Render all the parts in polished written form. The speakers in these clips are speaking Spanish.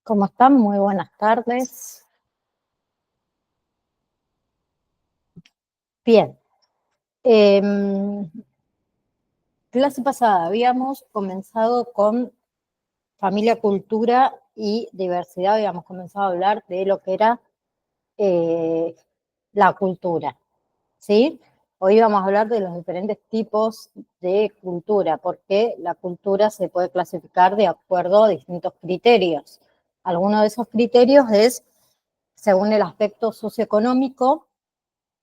¿Cómo están? Muy buenas tardes. Bien, clase pasada habíamos comenzado con familia, cultura y diversidad. Habíamos comenzado a hablar de lo que era eh, la cultura, ¿sí? Hoy vamos a hablar de los diferentes tipos de cultura, porque la cultura se puede clasificar de acuerdo a distintos criterios. Alguno de esos criterios es según el aspecto socioeconómico.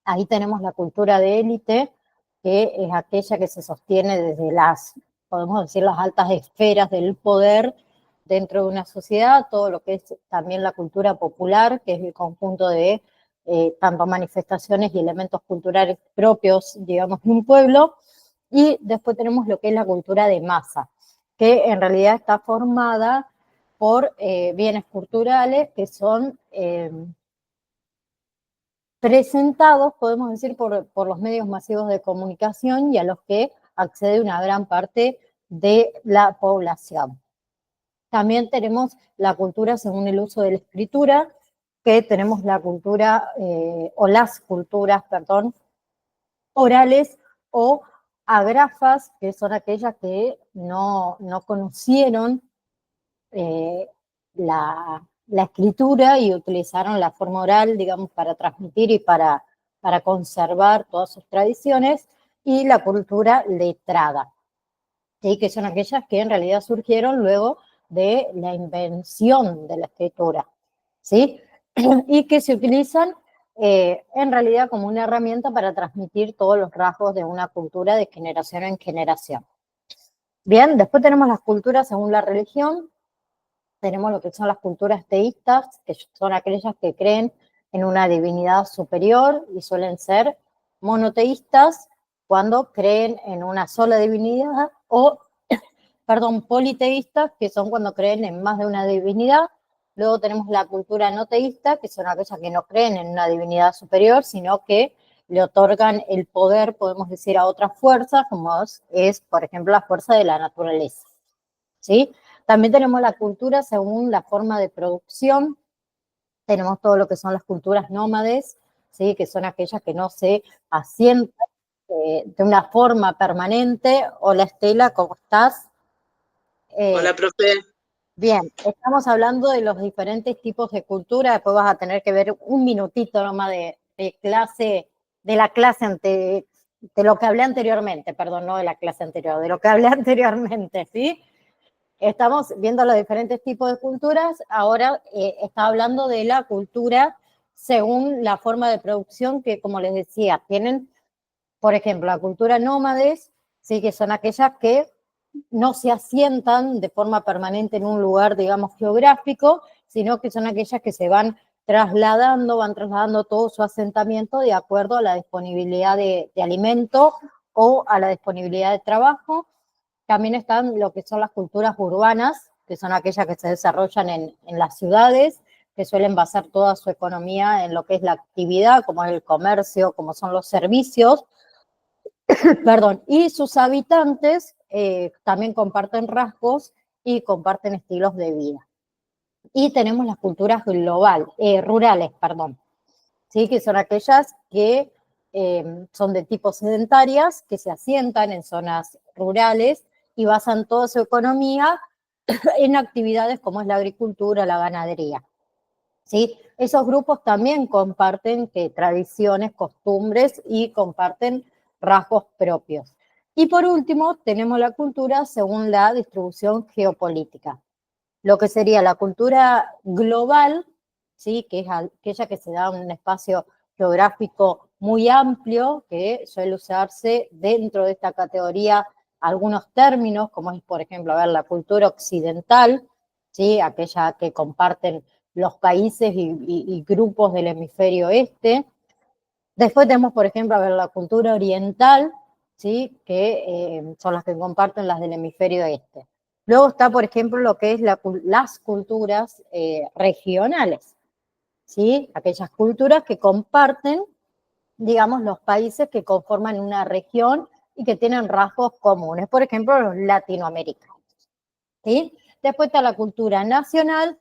Ahí tenemos la cultura de élite, que es aquella que se sostiene desde las, podemos decir, las altas esferas del poder dentro de una sociedad, todo lo que es también la cultura popular, que es el conjunto de tanto manifestaciones y elementos culturales propios, digamos, de un pueblo, y después tenemos lo que es la cultura de masa, que en realidad está formada por bienes culturales que son presentados, podemos decir, por los medios masivos de comunicación y a los que accede una gran parte de la población. También tenemos la cultura según el uso de la escritura, que tenemos la cultura, o las culturas, perdón, orales o agrafas, que son aquellas que no conocieron eh, la escritura y utilizaron la forma oral, digamos, para transmitir y para conservar todas sus tradiciones, y la cultura letrada, ¿sí? Que son aquellas que en realidad surgieron luego de la invención de la escritura, ¿sí? Y que se utilizan en realidad como una herramienta para transmitir todos los rasgos de una cultura de generación en generación. Bien, después tenemos las culturas según la religión. Tenemos lo que son las culturas teístas, que son aquellas que creen en una divinidad superior y suelen ser monoteístas cuando creen en una sola divinidad, o, perdón, politeístas, que son cuando creen en más de una divinidad. Luego tenemos la cultura no teísta, que son aquellas que no creen en una divinidad superior, sino que le otorgan el poder, podemos decir, a otras fuerzas, como es, por ejemplo, la fuerza de la naturaleza, ¿sí? También tenemos la cultura según la forma de producción. Tenemos todo lo que son las culturas nómades, ¿sí? Que son aquellas que no se asientan de una forma permanente. Hola Estela, ¿cómo estás? Hola, profe. Bien, estamos hablando de los diferentes tipos de cultura. Después vas a tener que ver un minutito nomás de clase, de la clase de lo que hablé anteriormente, perdón, no de la clase anterior, de lo que hablé anteriormente, ¿sí? Estamos viendo los diferentes tipos de culturas. Ahora está hablando de la cultura según la forma de producción que, como les decía, tienen, por ejemplo, la cultura nómades, ¿sí? Que son aquellas que no se asientan de forma permanente en un lugar, digamos, geográfico, sino que son aquellas que se van trasladando todo su asentamiento de acuerdo a la disponibilidad de alimento o a la disponibilidad de trabajo. También están lo que son las culturas urbanas, que son aquellas que se desarrollan en las ciudades, que suelen basar toda su economía en lo que es la actividad, como es el comercio, como son los servicios, perdón, y sus habitantes también comparten rasgos y comparten estilos de vida. Y tenemos las culturas rurales, perdón, ¿sí? Que son aquellas que son de tipo sedentarias, que se asientan en zonas rurales y basan toda su economía en actividades como es la agricultura, la ganadería, ¿sí? Esos grupos también comparten tradiciones, costumbres y comparten rasgos propios. Y por último, tenemos la cultura según la distribución geopolítica. Lo que sería la cultura global, ¿sí? Que es aquella que se da en un espacio geográfico muy amplio, que suele usarse dentro de esta categoría algunos términos, como es, por ejemplo, a ver, la cultura occidental, ¿sí? Aquella que comparten los países y grupos del hemisferio este. Después tenemos, por ejemplo, a ver, la cultura oriental, ¿sí? Que son las que comparten las del hemisferio este. Luego está, por ejemplo, lo que es las culturas regionales, ¿sí? Aquellas culturas que comparten, digamos, los países que conforman una región y que tienen rasgos comunes, por ejemplo, los latinoamericanos, ¿sí? Después está la cultura nacional,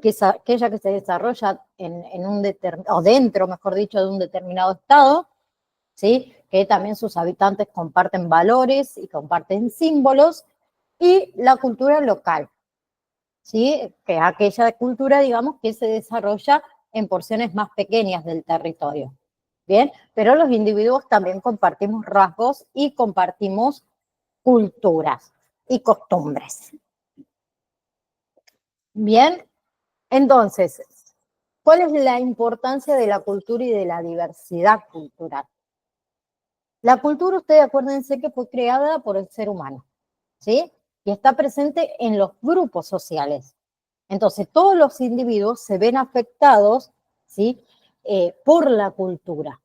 que es aquella que se desarrolla en un o dentro, mejor dicho, de un determinado estado, ¿sí? Que también sus habitantes comparten valores y comparten símbolos, y la cultura local, ¿sí? Que es aquella cultura, digamos, que se desarrolla en porciones más pequeñas del territorio. Bien, pero los individuos también compartimos rasgos y compartimos culturas y costumbres. Bien, entonces, ¿cuál es la importancia de la cultura y de la diversidad cultural? La cultura, ustedes acuérdense que fue creada por el ser humano, ¿sí? Y está presente en los grupos sociales. Entonces, todos los individuos se ven afectados, ¿sí? Por la cultura.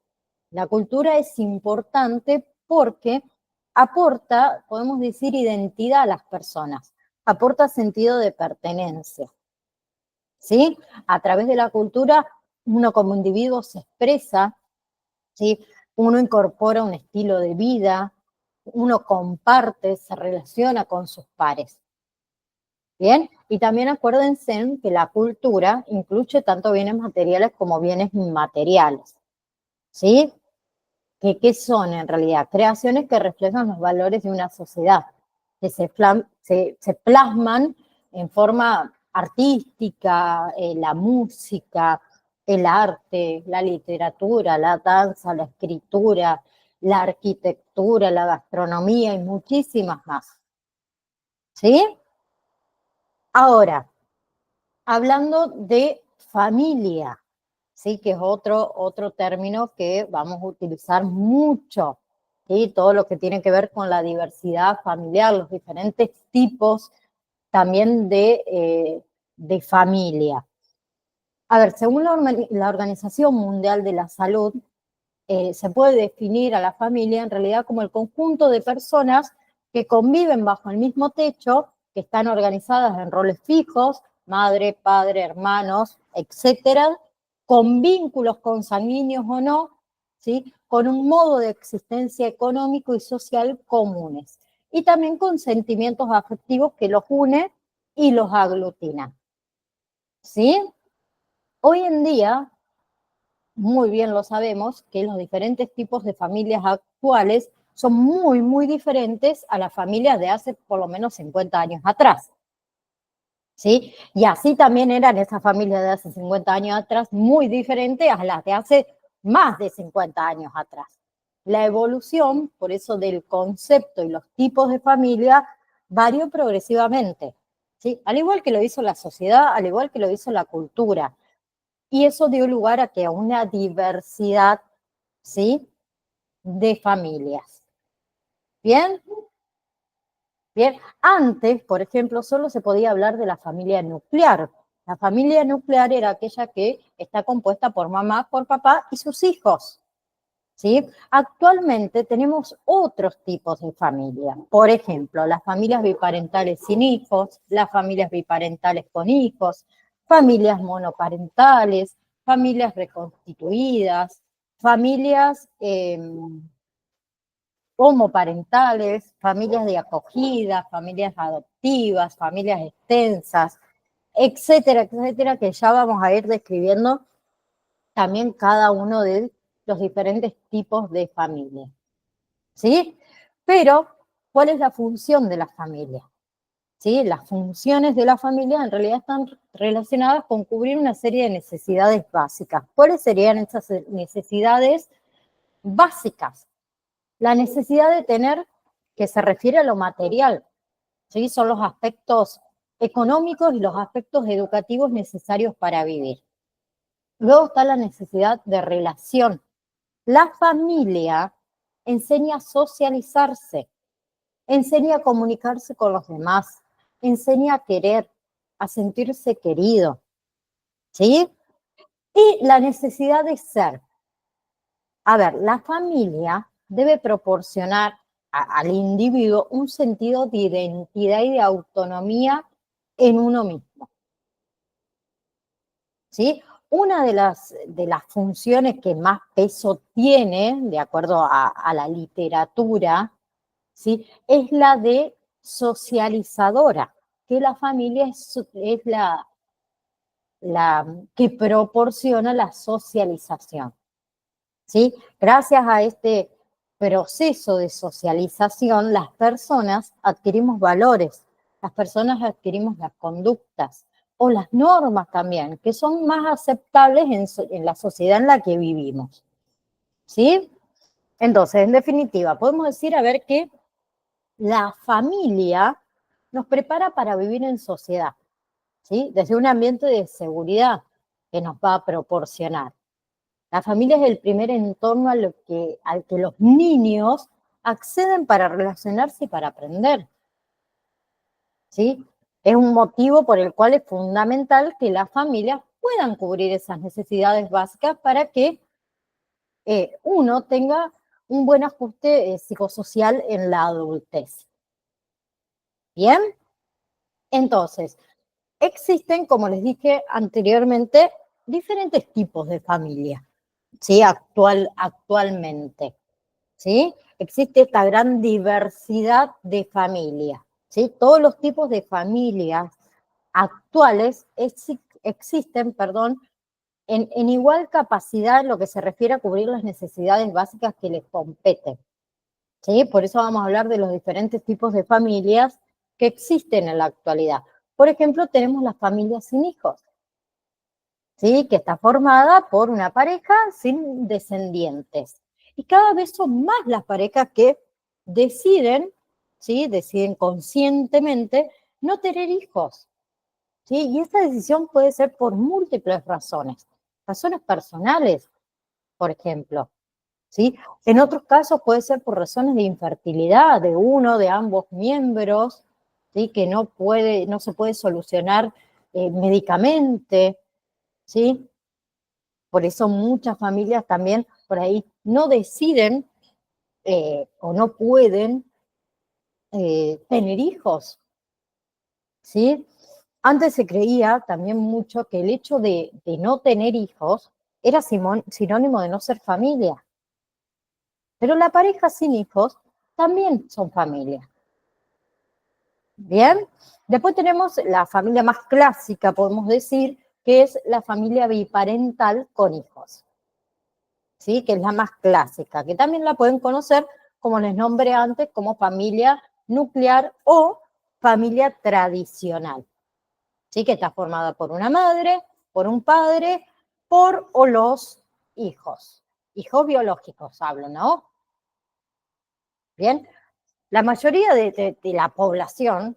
La cultura es importante porque aporta, podemos decir, identidad a las personas, aporta sentido de pertenencia, ¿sí? A través de la cultura, uno como individuo se expresa, ¿sí? Uno incorpora un estilo de vida, uno comparte, se relaciona con sus pares. Bien, y también acuérdense que la cultura incluye tanto bienes materiales como bienes inmateriales, ¿sí? ¿Qué son en realidad? Creaciones que reflejan los valores de una sociedad, que se plasman en forma artística, la música, el arte, la literatura, la danza, la escritura, la arquitectura, la gastronomía y muchísimas más. ¿Sí? Ahora, hablando de familia, ¿sí? Que es otro término que vamos a utilizar mucho, ¿sí? Todo lo que tiene que ver con la diversidad familiar, los diferentes tipos también de familia. A ver, según la Organización Mundial de la Salud, se puede definir a la familia en realidad como el conjunto de personas que conviven bajo el mismo techo, que están organizadas en roles fijos, madre, padre, hermanos, etcétera, con vínculos consanguíneos o no, ¿sí? Con un modo de existencia económico y social comunes, y también con sentimientos afectivos que los une y los aglutinan, ¿sí? Hoy en día, muy bien lo sabemos, que los diferentes tipos de familias actuales son muy, muy diferentes a las familias de hace por lo menos 50 años atrás, ¿sí? Y así también eran esas familias de hace 50 años atrás muy diferentes a las de hace más de 50 años atrás. La evolución, por eso del concepto y los tipos de familia, varió progresivamente, ¿sí? Al igual que lo hizo la sociedad, al igual que lo hizo la cultura. Y eso dio lugar a que a una diversidad, ¿sí? De familias. ¿Bien? Bien. Antes, por ejemplo, solo se podía hablar de la familia nuclear. La familia nuclear era aquella que está compuesta por mamá, por papá y sus hijos, ¿sí? Actualmente tenemos otros tipos de familia. Por ejemplo, las familias biparentales sin hijos, las familias biparentales con hijos, familias monoparentales, familias reconstituidas, familias homoparentales, familias de acogida, familias adoptivas, familias extensas, etcétera, etcétera, que ya vamos a ir describiendo también cada uno de los diferentes tipos de familia, ¿sí? Pero, ¿cuál es la función de la familia? ¿Sí? Las funciones de la familia en realidad están relacionadas con cubrir una serie de necesidades básicas. ¿Cuáles serían esas necesidades básicas? La necesidad de tener, que se refiere a lo material, ¿sí? Son los aspectos económicos y los aspectos educativos necesarios para vivir. Luego está la necesidad de relación. La familia enseña a socializarse, enseña a comunicarse con los demás, enseña a querer, a sentirse querido, ¿sí? Y la necesidad de ser. A ver, la familia debe proporcionar al individuo un sentido de identidad y de autonomía en uno mismo, ¿sí? Una de las funciones que más peso tiene, de acuerdo a la literatura, ¿sí? Es la de socializadora, que la familia es que proporciona la socialización, ¿sí? Gracias a este proceso de socialización, las personas adquirimos valores, las personas adquirimos las conductas o las normas también, que son más aceptables en la sociedad en la que vivimos, ¿sí? Entonces, en definitiva, podemos decir, a ver, que la familia nos prepara para vivir en sociedad, ¿sí? Desde un ambiente de seguridad que nos va a proporcionar. La familia es el primer entorno al que los niños acceden para relacionarse y para aprender, ¿sí? Es un motivo por el cual es fundamental que las familias puedan cubrir esas necesidades básicas para que uno tenga un buen ajuste psicosocial en la adultez. ¿Bien? Entonces, existen, como les dije anteriormente, diferentes tipos de familia, ¿sí? Actualmente, ¿sí? Existe esta gran diversidad de familias, ¿sí? Todos los tipos de familias actuales existen, en igual capacidad en lo que se refiere a cubrir las necesidades básicas que les competen, ¿sí? Por eso vamos a hablar de los diferentes tipos de familias que existen en la actualidad. Por ejemplo, tenemos las familias sin hijos, ¿sí? Que está formada por una pareja sin descendientes. Y cada vez son más las parejas que deciden, ¿sí? Deciden conscientemente no tener hijos, ¿sí? Y esta decisión puede ser por múltiples razones. Razones personales, por ejemplo, ¿sí? En otros casos puede ser por razones de infertilidad de uno, de ambos miembros, ¿sí? Que no se puede solucionar médicamente, ¿sí? Por eso muchas familias también por ahí no deciden o no pueden tener hijos, ¿sí? Antes se creía también mucho que el hecho de no tener hijos era sinónimo de no ser familia. Pero la pareja sin hijos también son familia. Bien, después tenemos la familia más clásica, podemos decir, que es la familia biparental con hijos, ¿sí? Que es la más clásica, que también la pueden conocer, como les nombré antes, como familia nuclear o familia tradicional, ¿sí? Que está formada por una madre, por un padre, por o los hijos biológicos hablo, ¿no? Bien, la mayoría de la población,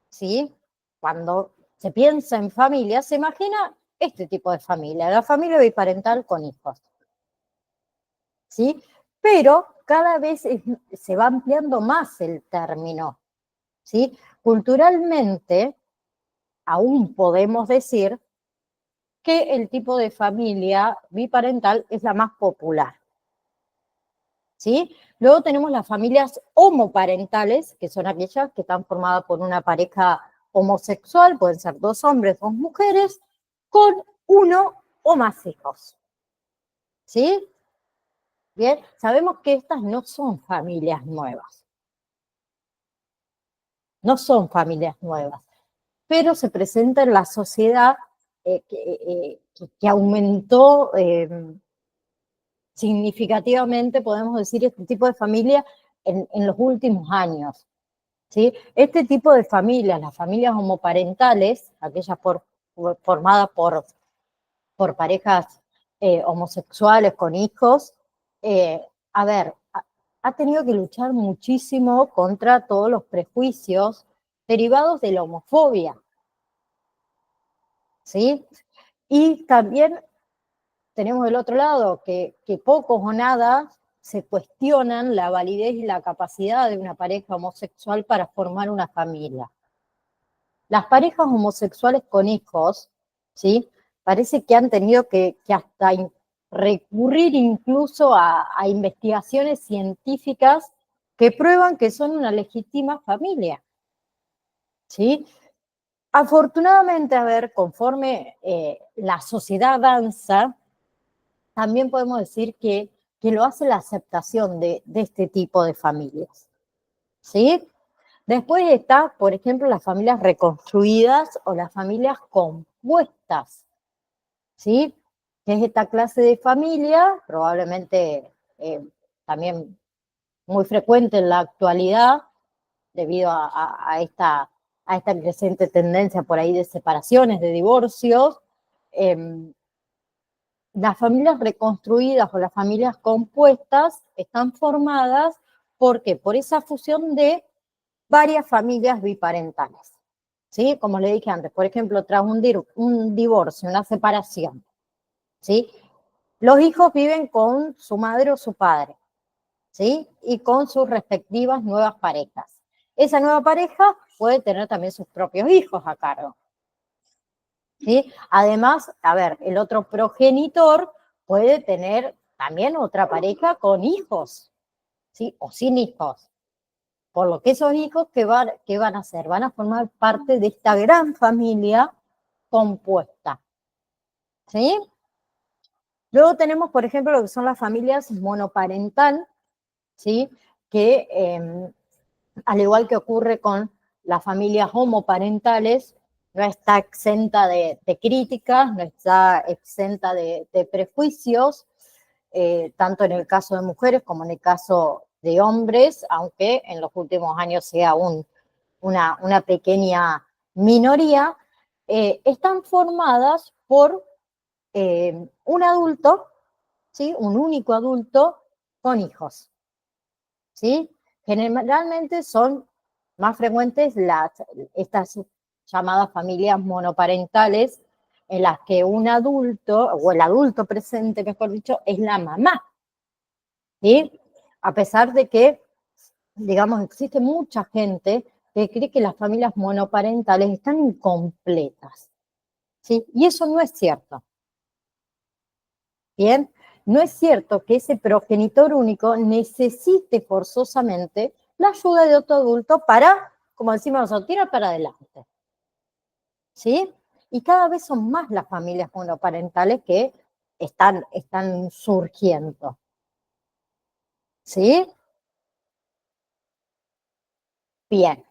¿sí? Cuando se piensa en familia, se imagina este tipo de familia, la familia biparental con hijos, ¿sí? Pero cada vez se va ampliando más el término, ¿sí? Culturalmente, aún podemos decir que el tipo de familia biparental es la más popular, ¿sí? Luego tenemos las familias homoparentales, que son aquellas que están formadas por una pareja homosexual, pueden ser dos hombres, dos mujeres, con uno o más hijos, ¿sí? Bien, sabemos que estas no son familias nuevas, no son familias nuevas, pero se presenta en la sociedad que aumentó significativamente, podemos decir, este tipo de familia en los últimos años, ¿sí? Este tipo de familias, las familias homoparentales, aquellas formadas por parejas homosexuales con hijos, a ver, ha tenido que luchar muchísimo contra todos los prejuicios derivados de la homofobia, ¿sí? Y también tenemos del otro lado que pocos o nada se cuestionan la validez y la capacidad de una pareja homosexual para formar una familia. Las parejas homosexuales con hijos, ¿sí? Parece que han tenido que hasta recurrir incluso a investigaciones científicas que prueban que son una legítima familia, ¿sí? Afortunadamente, a ver, conforme la sociedad avanza, también podemos decir que lo hace la aceptación de este tipo de familias, ¿sí? Después está, por ejemplo, las familias reconstruidas o las familias compuestas, ¿sí? Que es esta clase de familia, probablemente también muy frecuente en la actualidad, debido a esta creciente tendencia por ahí de separaciones, de divorcios. Las familias reconstruidas o las familias compuestas están formadas por esa fusión de varias familias biparentales. ¿Sí? Como le dije antes, por ejemplo, tras un divorcio, una separación, ¿sí? Los hijos viven con su madre o su padre, ¿sí? Y con sus respectivas nuevas parejas. Esa nueva pareja puede tener también sus propios hijos a cargo, ¿sí? Además, a ver, el otro progenitor puede tener también otra pareja con hijos, ¿sí? O sin hijos. Por lo que esos hijos, ¿qué van a hacer? Van a formar parte de esta gran familia compuesta, ¿sí? Luego tenemos, por ejemplo, lo que son las familias monoparental, ¿sí? Que al igual que ocurre con las familias homoparentales, no está exenta de críticas, no está exenta de prejuicios, tanto en el caso de mujeres como en el caso de hombres, aunque en los últimos años sea una pequeña minoría, están formadas por un adulto, ¿sí? Un único adulto con hijos, ¿sí? Generalmente son más frecuentes estas llamadas familias monoparentales, en las que un adulto, o el adulto presente, mejor dicho, es la mamá, ¿sí? A pesar de que, digamos, existe mucha gente que cree que las familias monoparentales están incompletas, ¿sí? Y eso no es cierto. Bien, no es cierto que ese progenitor único necesite forzosamente la ayuda de otro adulto para, como decimos nosotros, tirar para adelante, ¿sí? Y cada vez son más las familias monoparentales que están surgiendo, ¿sí? Bien.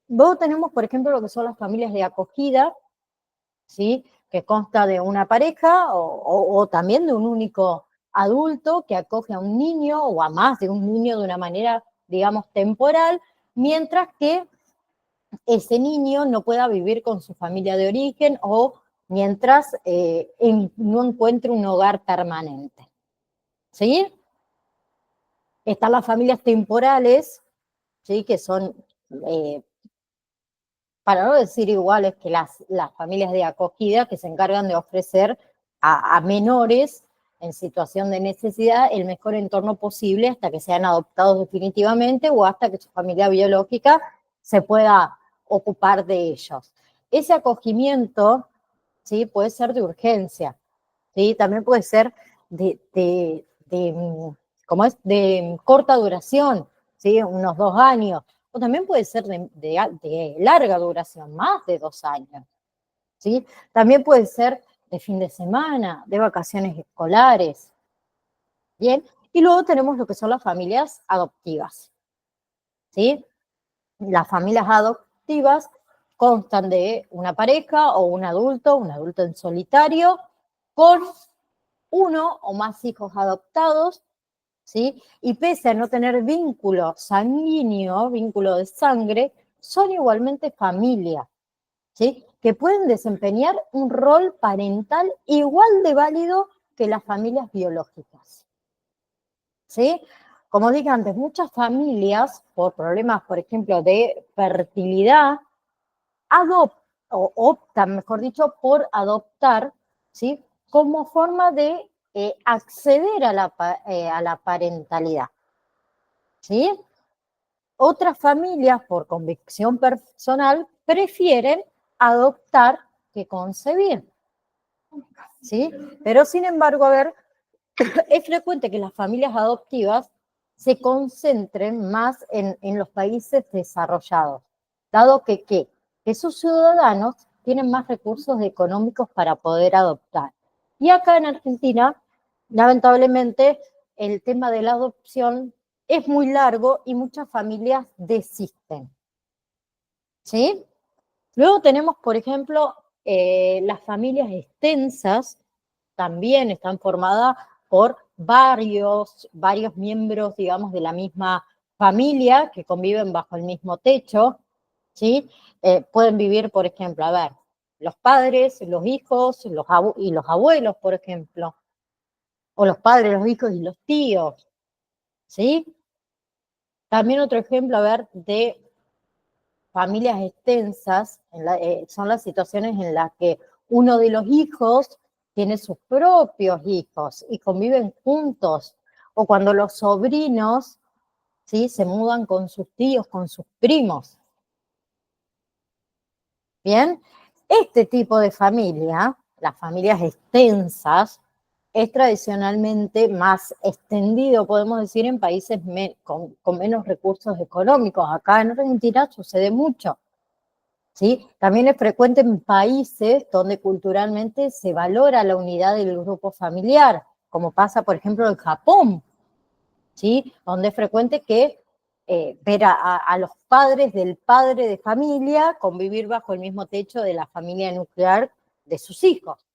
Luego tenemos, por ejemplo, lo que son las familias de acogida, ¿sí? Que consta de una pareja o también de un único adulto que acoge a un niño o a más de un niño de una manera, digamos, temporal, mientras que ese niño no pueda vivir con su familia de origen o mientras no encuentre un hogar permanente. ¿Sí? Están las familias temporales, ¿sí? Que son, para no decir iguales que las familias de acogida, que se encargan de ofrecer a menores en situación de necesidad el mejor entorno posible hasta que sean adoptados definitivamente o hasta que su familia biológica se pueda ocupar de ellos. Ese acogimiento, ¿sí? Puede ser de urgencia, ¿sí? También puede ser ¿cómo es? De corta duración, ¿sí? Unos 2 años, o también puede ser de larga duración, más de 2 años, ¿sí? También puede ser de fin de semana, de vacaciones escolares, ¿bien? Y luego tenemos lo que son las familias adoptivas, ¿sí? Las familias adoptivas constan de una pareja o un adulto en solitario, con uno o más hijos adoptados, ¿sí? Y pese a no tener vínculo sanguíneo, vínculo de sangre, son igualmente familia, ¿sí? Que pueden desempeñar un rol parental igual de válido que las familias biológicas, ¿sí? Como dije antes, muchas familias, por problemas, por ejemplo, de fertilidad, optan, mejor dicho, por adoptar, ¿sí? Como forma de acceder a la parentalidad, ¿sí? Otras familias, por convicción personal, prefieren adoptar que concebir, ¿sí? Pero sin embargo, a ver, es frecuente que las familias adoptivas se concentren más en los países desarrollados, dado que sus ciudadanos tienen más recursos económicos para poder adoptar. Y acá en Argentina, lamentablemente, el tema de la adopción es muy largo y muchas familias desisten, ¿sí? Luego tenemos, por ejemplo, Las familias extensas también están formadas por varios miembros, digamos, de la misma familia que conviven bajo el mismo techo, ¿sí? Pueden vivir, por ejemplo, a ver, los padres, los hijos y los abuelos, por ejemplo, o los padres, los hijos y los tíos, ¿sí? También otro ejemplo, a ver, de familias extensas son las situaciones en las que uno de los hijos tiene sus propios hijos y conviven juntos, o cuando los sobrinos, ¿sí?, se mudan con sus tíos, con sus primos. Bien, este tipo de familia, las familias extensas, es tradicionalmente más extendido, podemos decir, en países con menos recursos económicos. Acá en Argentina sucede mucho, ¿sí? También es frecuente en países donde culturalmente se valora la unidad del grupo familiar, como pasa, por ejemplo, en Japón, ¿sí? Donde es frecuente que ver a los padres del padre de familia convivir bajo el mismo techo de la familia nuclear de sus hijos.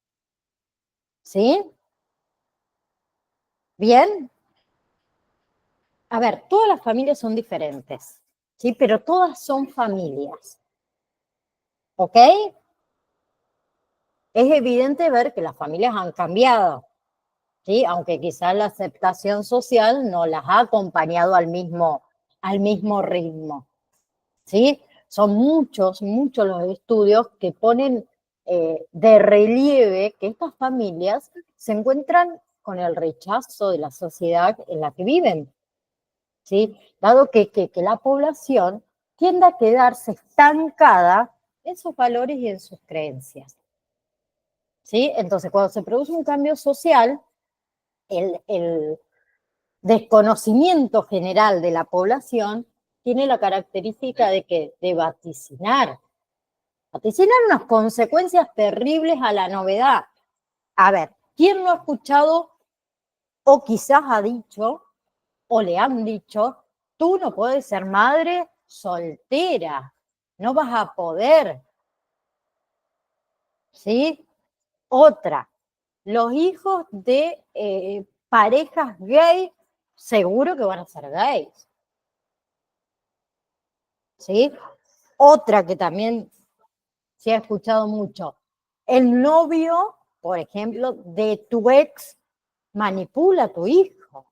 ¿Sí? Bien. A ver, todas las familias son diferentes, ¿sí? Pero todas son familias. ¿Ok? Es evidente ver que las familias han cambiado, ¿sí? Aunque quizás la aceptación social no las ha acompañado al mismo ritmo, ¿sí? Son muchos los estudios que ponen de relieve que estas familias se encuentran con el rechazo de la sociedad en la que viven, ¿sí? Dado que la población tiende a quedarse estancada en sus valores y en sus creencias, ¿sí? Entonces, cuando se produce un cambio social, el desconocimiento general de la población tiene la característica de vaticinar unas consecuencias terribles a la novedad. A ver, ¿quién no ha escuchado o quizás ha dicho o le han dicho, tú no puedes ser madre soltera, no vas a poder? ¿Sí? Otra, los hijos de parejas gay seguro que van a ser gays. ¿Sí? Otra que también se ha escuchado mucho, el novio, por ejemplo, de tu ex manipula a tu hijo.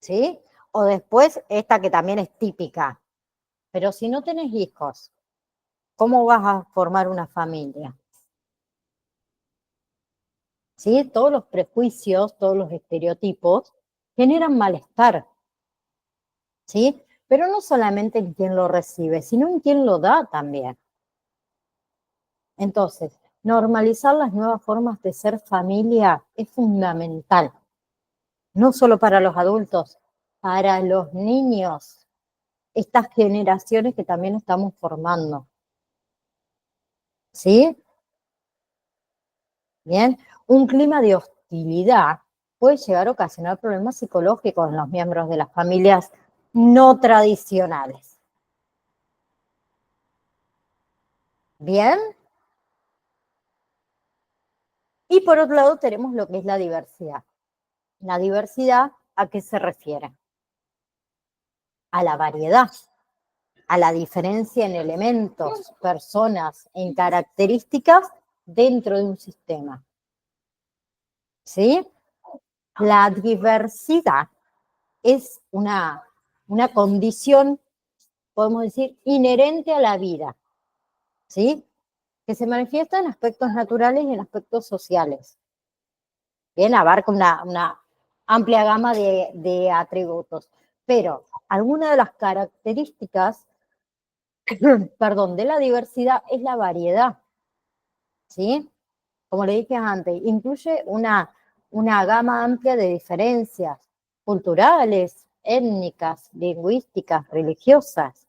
¿Sí? O después esta que también es típica, pero si no tenés hijos, ¿cómo vas a formar una familia? ¿Sí? Todos los prejuicios, todos los estereotipos generan malestar, ¿sí? Pero no solamente en quien lo recibe, sino en quien lo da también. Entonces, normalizar las nuevas formas de ser familia es fundamental, no solo para los adultos, para los niños, estas generaciones que también estamos formando. ¿Sí? Bien, un clima de hostilidad puede llegar a ocasionar problemas psicológicos en los miembros de las familias no tradicionales. Bien. Y por otro lado tenemos lo que es la diversidad. La diversidad, ¿a qué se refiere? A la variedad, a la diferencia en elementos, personas, en características dentro de un sistema. ¿Sí? La diversidad es una condición, podemos decir, inherente a la vida, ¿sí? Que se manifiesta en aspectos naturales y en aspectos sociales. Bien, abarca una amplia gama de atributos, pero alguna de las características, perdón, de la diversidad es la variedad, ¿sí? Como le dije antes, incluye una gama amplia de diferencias culturales, étnicas, lingüísticas, religiosas,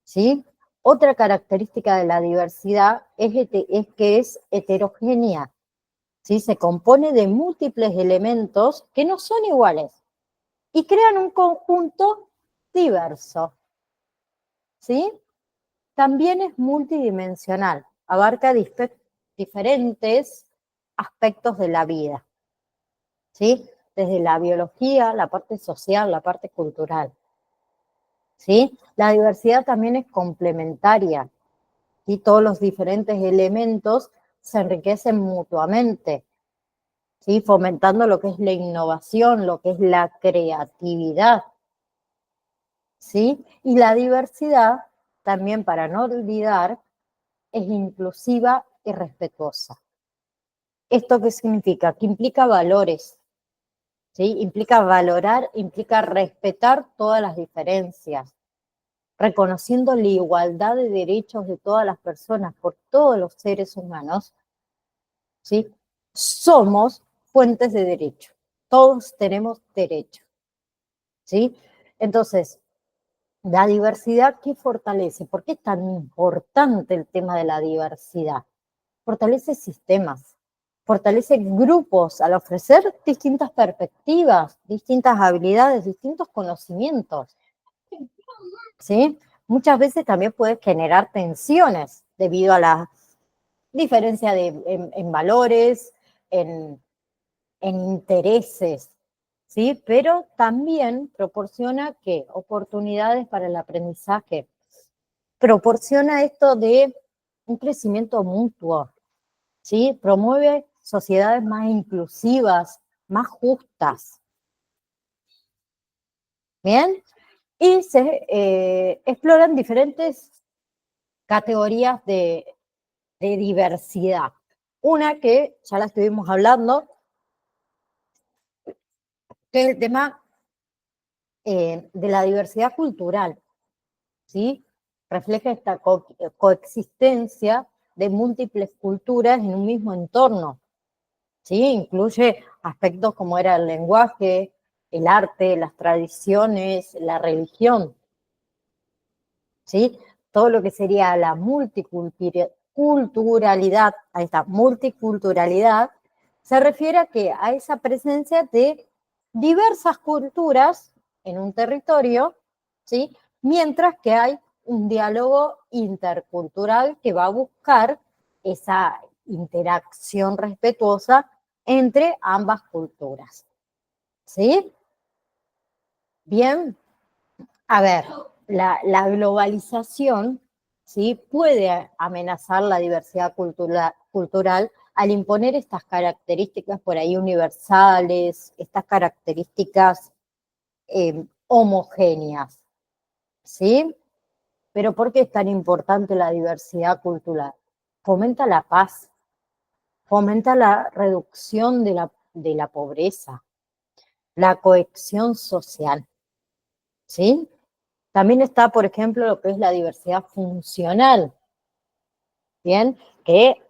¿sí? Otra característica de la diversidad es que es heterogénea, ¿sí? Se compone de múltiples elementos que no son iguales y crean un conjunto diverso, ¿sí? también es multidimensional, abarca diferentes aspectos de la vida, ¿sí? Desde la biología, la parte social, la parte cultural, ¿sí? La diversidad también es complementaria, y todos los diferentes elementos se enriquecen mutuamente, ¿sí? Fomentando lo que es la innovación, lo que es la creatividad, ¿sí? Y la diversidad, también para no olvidar, es inclusiva y respetuosa. ¿Esto qué significa? Que implica valores, ¿sí? Implica valorar, implica respetar todas las diferencias, reconociendo la igualdad de derechos de todas las personas, por todos los seres humanos, ¿sí? Somos fuentes de derecho. Todos tenemos derecho, ¿sí? Entonces, la diversidad, ¿qué fortalece? ¿Por qué es tan importante el tema de la diversidad? Fortalece sistemas, fortalece grupos al ofrecer distintas perspectivas, distintas habilidades, distintos conocimientos, ¿sí? Muchas veces también puede generar tensiones debido a la diferencia en valores, en intereses, ¿sí? Pero también proporciona ¿qué? Oportunidades para el aprendizaje. Proporciona esto de un crecimiento mutuo, ¿sí? Promueve sociedades más inclusivas, más justas. ¿Bien? Y se exploran diferentes categorías de diversidad. Una que ya la estuvimos hablando, que es el tema de la diversidad cultural, ¿sí? Refleja esta coexistencia de múltiples culturas en un mismo entorno, ¿sí? Incluye aspectos como era el lenguaje, el arte, las tradiciones, la religión, ¿sí? Todo lo que sería la multiculturalidad, ahí está, multiculturalidad, se refiere a esa presencia de diversas culturas en un territorio, ¿sí? Mientras que hay un diálogo intercultural que va a buscar esa interacción respetuosa entre ambas culturas, ¿sí? Bien, a ver, la globalización, ¿sí? Puede amenazar la diversidad cultural al imponer estas características por ahí universales, estas características homogéneas, ¿sí? Pero ¿por qué es tan importante la diversidad cultural? Fomenta la paz, fomenta la reducción de la pobreza, la cohesión social, ¿sí? También está, por ejemplo, lo que es la diversidad funcional, ¿bien? Que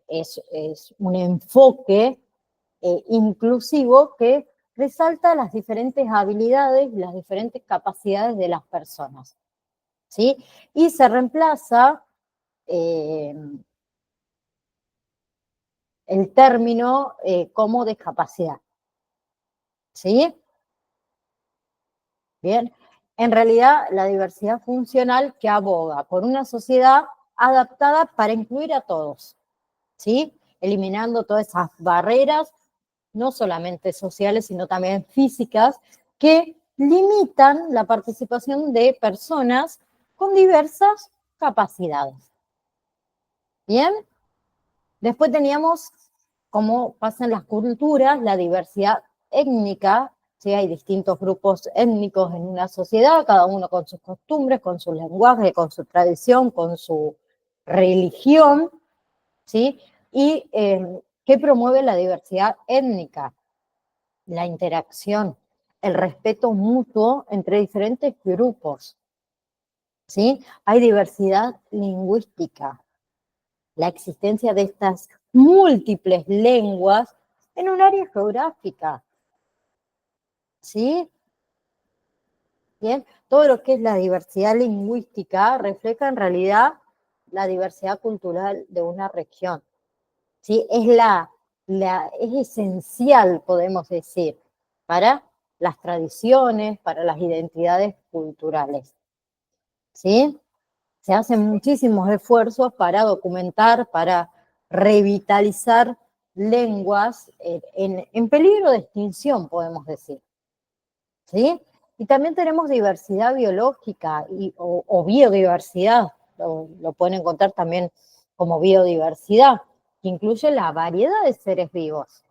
es un enfoque inclusivo que resalta las diferentes habilidades y las diferentes capacidades de las personas, ¿sí? Y se reemplaza el término como discapacidad, ¿sí? Bien, en realidad la diversidad funcional que aboga por una sociedad adaptada para incluir a todos, ¿sí? Eliminando todas esas barreras, no solamente sociales, sino también físicas, que limitan la participación de personas con diversas capacidades. Bien, después teníamos, como pasa en las culturas, la diversidad étnica, ¿sí? Hay distintos grupos étnicos en una sociedad, cada uno con sus costumbres, con su lenguaje, con su tradición, con su religión, ¿sí? Y ¿qué promueve la diversidad étnica? La interacción, el respeto mutuo entre diferentes grupos, ¿sí? Hay diversidad lingüística, la existencia de estas múltiples lenguas en un área geográfica, ¿sí? Bien, todo lo que es la diversidad lingüística refleja en realidad la diversidad cultural de una región, ¿sí? Es esencial, podemos decir, para las tradiciones, para las identidades culturales, ¿sí? Se hacen muchísimos esfuerzos para documentar, para revitalizar lenguas en peligro de extinción, podemos decir. ¿Sí? Y también tenemos diversidad biológica o biodiversidad, lo pueden encontrar también como biodiversidad, que incluye la variedad de seres vivos,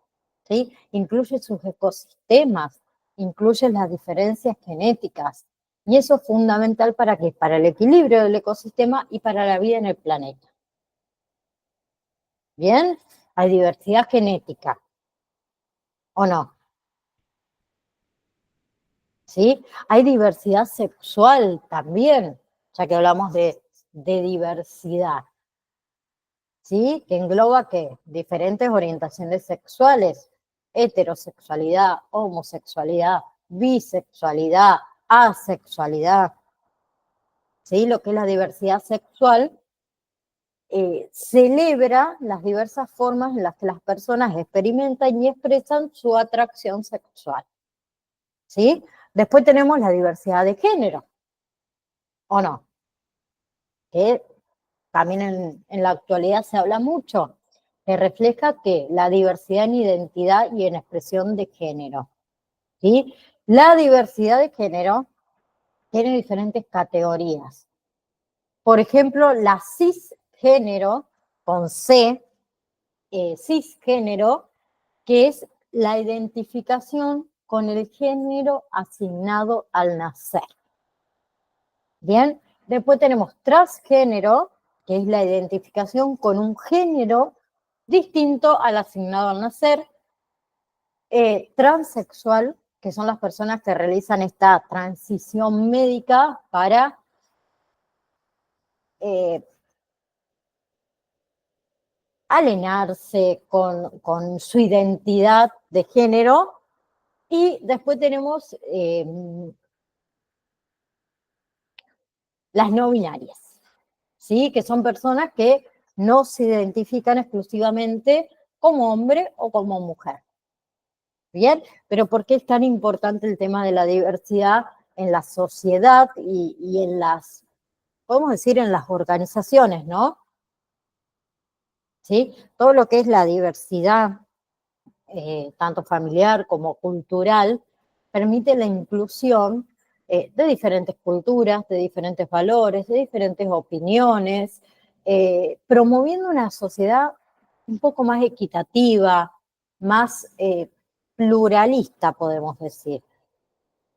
¿sí? Incluye sus ecosistemas, incluye las diferencias genéticas, y eso es fundamental para que para el equilibrio del ecosistema y para la vida en el planeta. ¿Bien? Hay diversidad genética, ¿o no? ¿Sí? Hay diversidad sexual también, ya que hablamos de diversidad, ¿sí? Que engloba ¿qué? Diferentes orientaciones sexuales, heterosexualidad, homosexualidad, bisexualidad, asexualidad, ¿sí? Lo que es la diversidad sexual celebra las diversas formas en las que las personas experimentan y expresan su atracción sexual, ¿sí? Después tenemos la diversidad de género, ¿o no? Que también en la actualidad se habla mucho, que refleja que la diversidad en identidad y en expresión de género, ¿sí? La diversidad de género tiene diferentes categorías. Por ejemplo, la cisgénero, con C, cisgénero, que es la identificación con el género asignado al nacer. Bien, después tenemos transgénero, que es la identificación con un género distinto al asignado al nacer. Transexual, que son las personas que realizan esta transición médica para alinearse con su identidad de género. Y después tenemos las no binarias, ¿sí? Que son personas que no se identifican exclusivamente como hombre o como mujer. ¿Bien? Pero ¿por qué es tan importante el tema de la diversidad en la sociedad y en las, podemos decir, en las organizaciones, ¿no? ¿Sí? Todo lo que es la diversidad, tanto familiar como cultural, permite la inclusión de diferentes culturas, de diferentes valores, de diferentes opiniones, promoviendo una sociedad un poco más equitativa, más pluralista, podemos decir.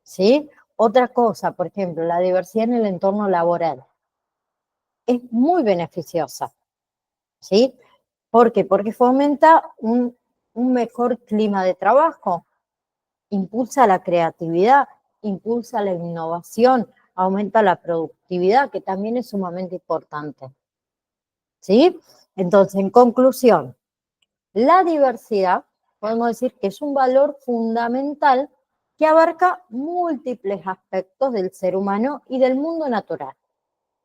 ¿Sí? Otra cosa, por ejemplo, la diversidad en el entorno laboral es muy beneficiosa. ¿Sí? ¿Por qué? Porque fomenta un mejor clima de trabajo, impulsa la creatividad, impulsa la innovación, aumenta la productividad, que también es sumamente importante. ¿Sí? Entonces, en conclusión, la diversidad, podemos decir que es un valor fundamental que abarca múltiples aspectos del ser humano y del mundo natural.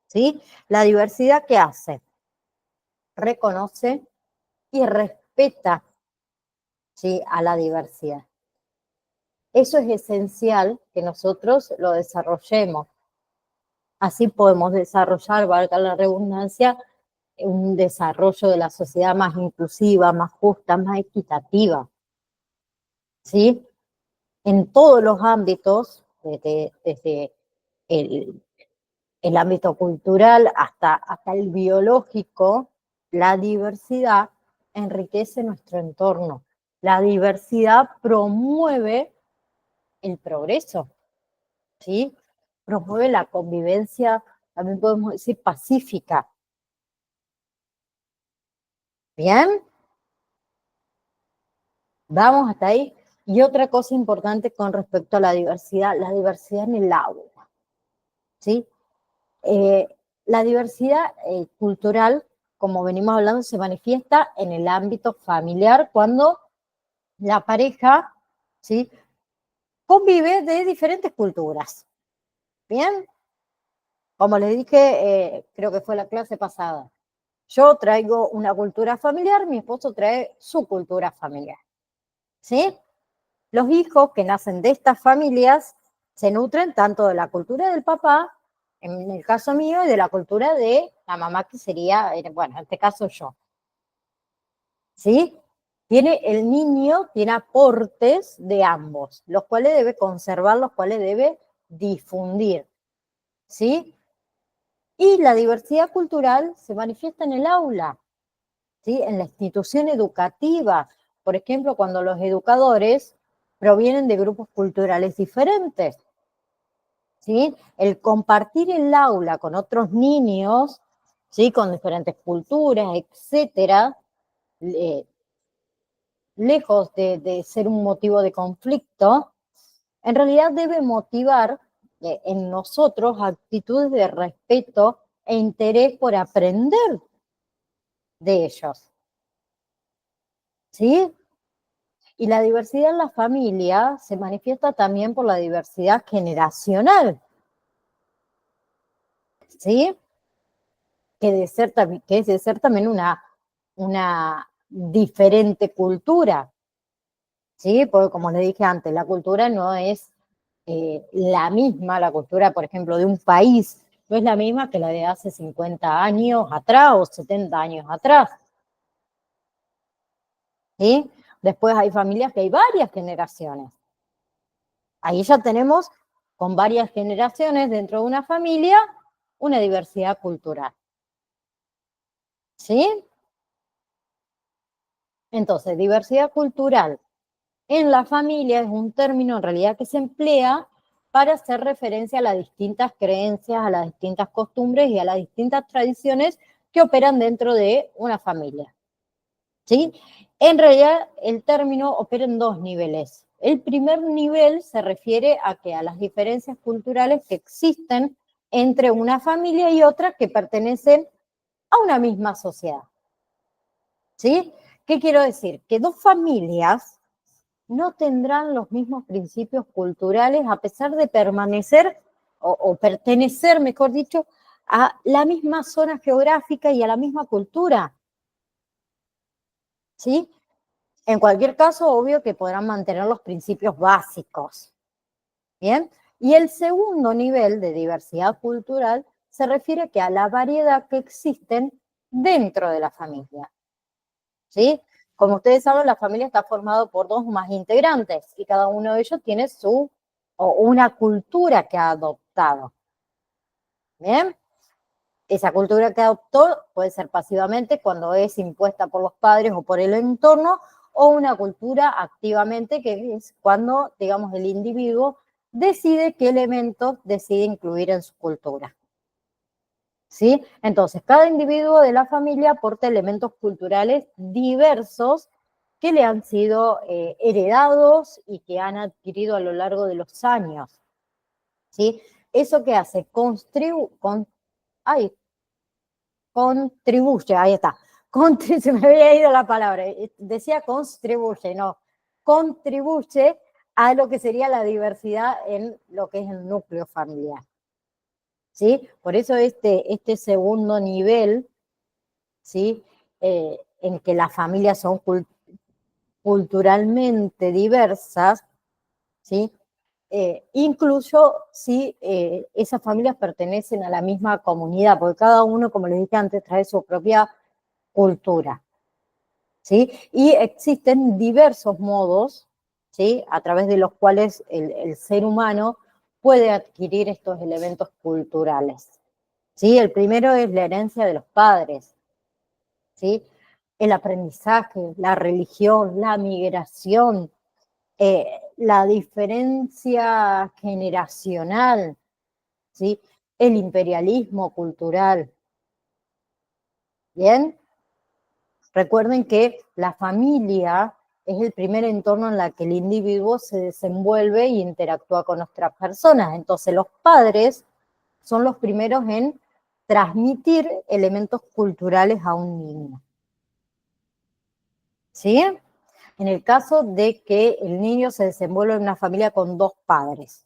¿Sí? La diversidad, ¿qué hace? Reconoce y respeta, ¿sí?, a la diversidad. Eso es esencial que nosotros lo desarrollemos. Así podemos desarrollar, valga la redundancia, un desarrollo de la sociedad más inclusiva, más justa, más equitativa. ¿Sí? En todos los ámbitos, desde el ámbito cultural hasta el biológico, la diversidad enriquece nuestro entorno. La diversidad promueve el progreso, ¿sí? Promueve la convivencia, también podemos decir pacífica. ¿Bien? Vamos hasta ahí. Y otra cosa importante con respecto a la diversidad en el aula, ¿sí? La diversidad cultural, como venimos hablando, se manifiesta en el ámbito familiar cuando la pareja, ¿sí?, convive de diferentes culturas. ¿Bien? Como les dije, creo que fue la clase pasada, yo traigo una cultura familiar, mi esposo trae su cultura familiar. ¿Sí? Los hijos que nacen de estas familias se nutren tanto de la cultura del papá en el caso mío, y de la cultura de la mamá, que sería, bueno, en este caso yo. ¿Sí? El niño tiene aportes de ambos, los cuales debe conservar, los cuales debe difundir. ¿Sí? Y la diversidad cultural se manifiesta en el aula, ¿sí? En la institución educativa. Por ejemplo, cuando los educadores provienen de grupos culturales diferentes. ¿Sí? El compartir el aula con otros niños, ¿sí? Con diferentes culturas, etcétera, lejos de ser un motivo de conflicto, en realidad debe motivar en nosotros actitudes de respeto e interés por aprender de ellos. ¿Sí? Y la diversidad en la familia se manifiesta también por la diversidad generacional. ¿Sí? Que es de ser también una diferente cultura. ¿Sí? Porque como les dije antes, la cultura no es la misma, la cultura, por ejemplo, de un país, no es la misma que la de hace 50 años atrás o 70 años atrás. ¿Sí? Después hay familias que hay varias generaciones. Ahí ya tenemos, con varias generaciones dentro de una familia, una diversidad cultural. ¿Sí? Entonces, diversidad cultural en la familia es un término en realidad que se emplea para hacer referencia a las distintas creencias, a las distintas costumbres y a las distintas tradiciones que operan dentro de una familia. ¿Sí? En realidad, el término opera en dos niveles. El primer nivel se refiere a las diferencias culturales que existen entre una familia y otra que pertenecen a una misma sociedad. ¿Sí? ¿Qué quiero decir? Que dos familias no tendrán los mismos principios culturales a pesar de permanecer o pertenecer, mejor dicho, a la misma zona geográfica y a la misma cultura. ¿Sí? En cualquier caso, obvio que podrán mantener los principios básicos. ¿Bien? Y el segundo nivel de diversidad cultural se refiere a la variedad que existen dentro de la familia. ¿Sí? Como ustedes saben, la familia está formada por dos o más integrantes y cada uno de ellos tiene una cultura que ha adoptado. ¿Bien? Esa cultura que adoptó puede ser pasivamente cuando es impuesta por los padres o por el entorno, o una cultura activamente, que es cuando, digamos, el individuo decide qué elementos decide incluir en su cultura. ¿Sí? Entonces, cada individuo de la familia aporta elementos culturales diversos que le han sido heredados y que han adquirido a lo largo de los años. ¿Sí? ¿Eso qué hace? Contribuye, ahí está. Se me había ido la palabra, decía contribuye, no. Contribuye a lo que sería la diversidad en lo que es el núcleo familiar. ¿Sí? Por eso este segundo nivel, ¿sí? En que las familias son culturalmente diversas, ¿sí? Incluso si esas familias pertenecen a la misma comunidad, porque cada uno, como les dije antes, trae su propia cultura. ¿Sí? Y existen diversos modos, ¿sí? A través de los cuales el ser humano puede adquirir estos elementos culturales. ¿Sí? El primero es la herencia de los padres, ¿sí? El aprendizaje, la religión, la migración, la diferencia generacional, ¿sí? El imperialismo cultural. ¿Bien? Recuerden que la familia es el primer entorno en el que el individuo se desenvuelve y interactúa con otras personas. Entonces, los padres son los primeros en transmitir elementos culturales a un niño. ¿Sí? En el caso de que el niño se desenvuelva en una familia con dos padres,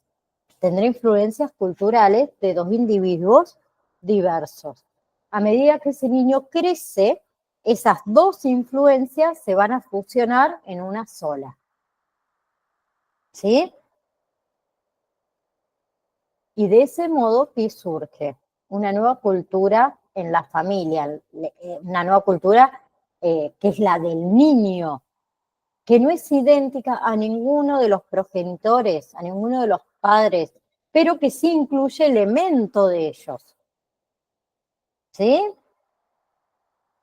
tendrá influencias culturales de dos individuos diversos. A medida que ese niño crece, esas dos influencias se van a fusionar en una sola. ¿Sí? Y de ese modo, ¿qué surge? Una nueva cultura en la familia, una nueva cultura que es la del niño, que no es idéntica a ninguno de los progenitores, a ninguno de los padres, pero que sí incluye elementos de ellos. ¿Sí?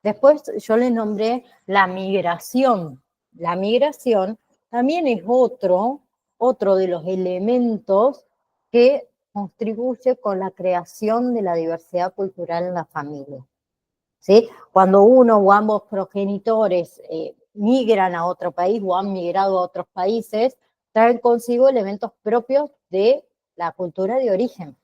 Después yo le nombré la migración. La migración también es otro de los elementos que contribuye con la creación de la diversidad cultural en la familia. ¿Sí? Cuando uno o ambos progenitores migran a otro país o han migrado a otros países, traen consigo elementos propios de la cultura de origen.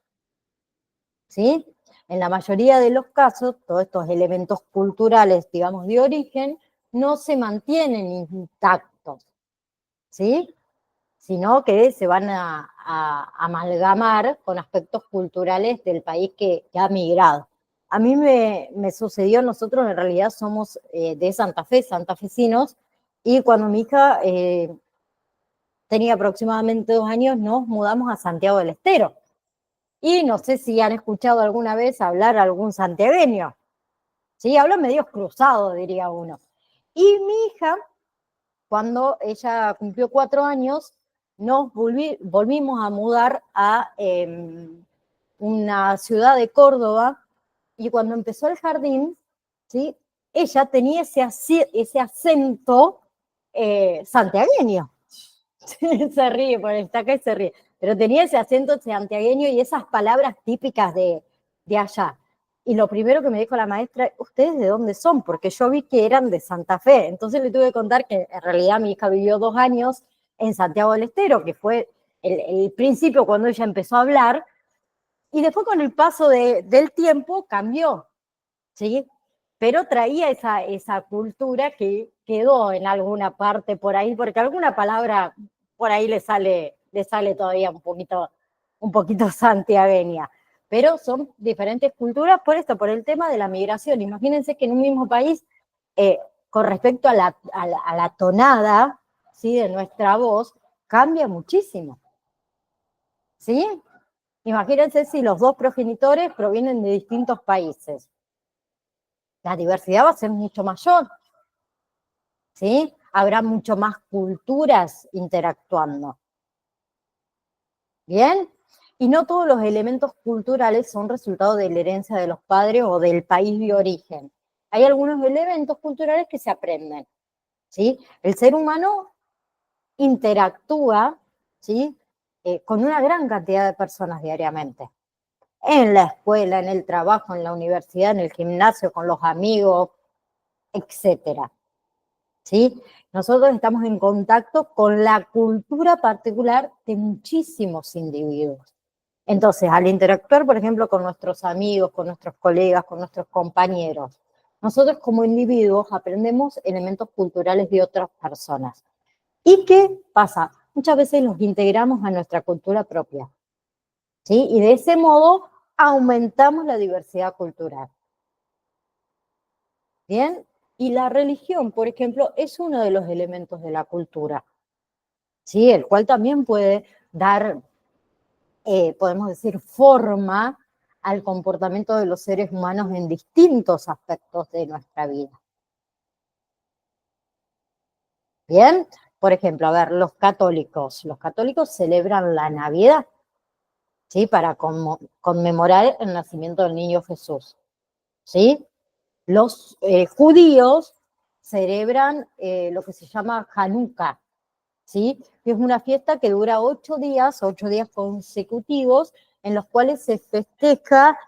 ¿Sí? En la mayoría de los casos, todos estos elementos culturales, digamos, de origen, no se mantienen intactos, ¿sí? Sino que se van a amalgamar con aspectos culturales del país que ha migrado. A mí me sucedió, nosotros en realidad somos de Santa Fe, santafesinos, y cuando mi hija tenía aproximadamente 2 años, nos mudamos a Santiago del Estero. Y no sé si han escuchado alguna vez hablar a algún santiagueño. Sí, hablan medio cruzado, diría uno. Y mi hija, cuando ella cumplió 4 años, nos volvimos a mudar a una ciudad de Córdoba, y cuando empezó el jardín, ¿sí? Ella tenía ese acento santiagueño. Se ríe, por está acá y se ríe. Pero tenía ese acento santiagueño y esas palabras típicas de allá. Y lo primero que me dijo la maestra, ¿ustedes de dónde son? Porque yo vi que eran de Santa Fe. Entonces le tuve que contar que en realidad mi hija vivió 2 años en Santiago del Estero, que fue el principio cuando ella empezó a hablar, y después con el paso del tiempo cambió, ¿sí? Pero traía esa cultura que quedó en alguna parte por ahí, porque alguna palabra por ahí le sale todavía un poquito santiagueña. Pero son diferentes culturas por esto, por el tema de la migración. Imagínense que en un mismo país, con respecto a la tonada, ¿sí? De nuestra voz, cambia muchísimo. ¿Sí? Imagínense si los 2 progenitores provienen de distintos países. La diversidad va a ser mucho mayor, ¿sí? Habrá mucho más culturas interactuando. ¿Bien? Y no todos los elementos culturales son resultado de la herencia de los padres o del país de origen. Hay algunos elementos culturales que se aprenden, ¿sí? El ser humano interactúa, ¿sí? Con una gran cantidad de personas diariamente. En la escuela, en el trabajo, en la universidad, en el gimnasio, con los amigos, etcétera. ¿Sí? Nosotros estamos en contacto con la cultura particular de muchísimos individuos. Entonces, al interactuar, por ejemplo, con nuestros amigos, con nuestros colegas, con nuestros compañeros, nosotros como individuos aprendemos elementos culturales de otras personas. ¿Y qué pasa? Muchas veces los integramos a nuestra cultura propia, ¿sí? Y de ese modo aumentamos la diversidad cultural. ¿Bien? Y la religión, por ejemplo, es uno de los elementos de la cultura, ¿sí? El cual también puede dar, podemos decir, forma al comportamiento de los seres humanos en distintos aspectos de nuestra vida. ¿Bien? Por ejemplo, a ver, los católicos celebran la Navidad, ¿sí? Para conmemorar el nacimiento del niño Jesús, ¿sí? Los judíos celebran lo que se llama Hanukkah, ¿sí? Que es una fiesta que dura 8 días consecutivos, en los cuales se festeja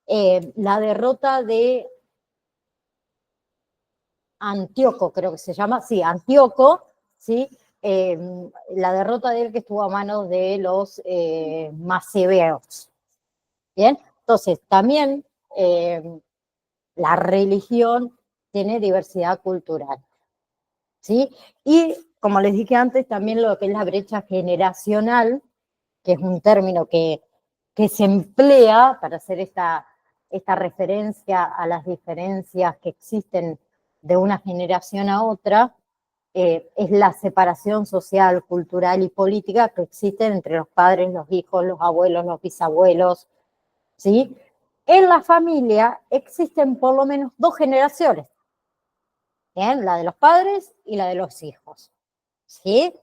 la derrota de Antíoco, creo que se llama, sí, Antíoco, ¿sí? La derrota de él que estuvo a manos de los macebeos. ¿Bien? Entonces, también la religión tiene diversidad cultural, ¿sí? Y, como les dije antes, también lo que es la brecha generacional, que es un término que se emplea para hacer esta referencia a las diferencias que existen de una generación a otra, es la separación social, cultural y política que existe entre los padres, los hijos, los abuelos, los bisabuelos, ¿sí? En la familia existen por lo menos 2 generaciones, ¿bien? La de los padres y la de los hijos, ¿sí?